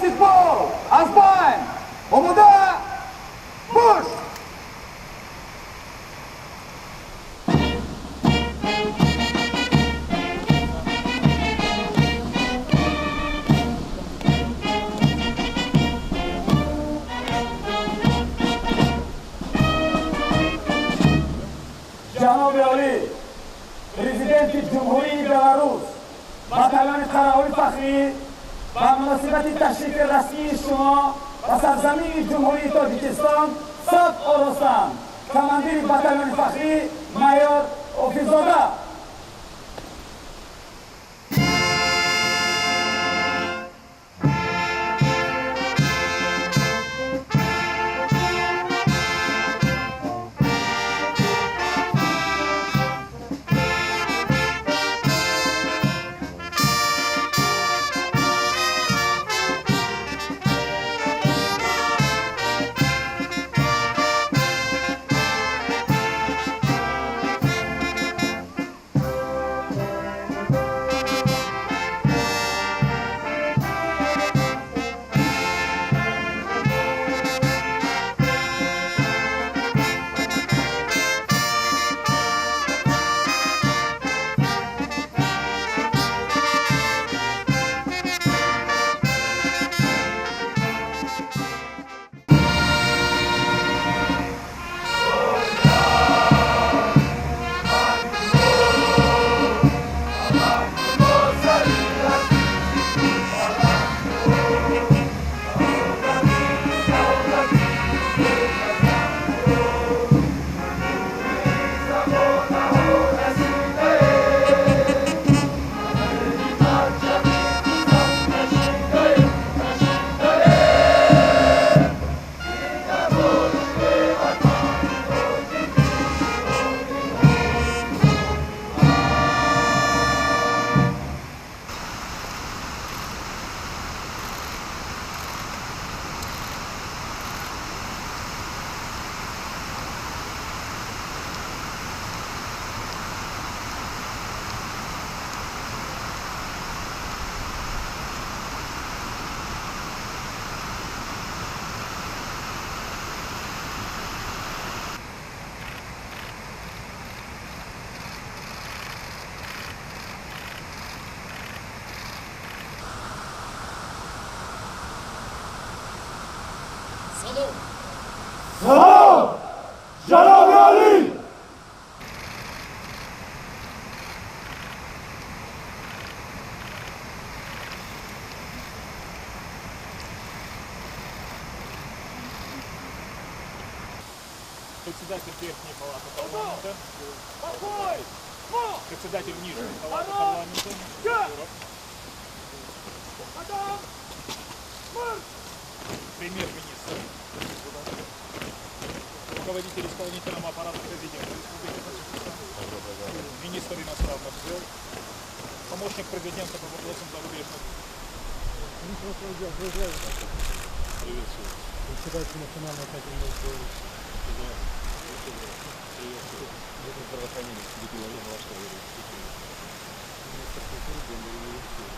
Baseball از پایین آماده باش. جناب عالی پرزیدنت جمهوری بلاروس با کلان قراول فخری و مناسبت تشریف رسمی شما و سرزمین جمهوری تاجیکستان صد آراستم. کماندیر باتالون فخری مایور اوفیزاده. سلام جناب عالی. Председатель Верхней палаты парламента. Председатель Нижней палаты парламента. Премьер-министр. Руководитель исполнительного аппарата президента Республики Таджикистан. Министр иностранных дел. Помощник президента по вопросам зарубежных. Приветствую. Председатель Национальной академии наук. Здравствуйте. Здравствуйте.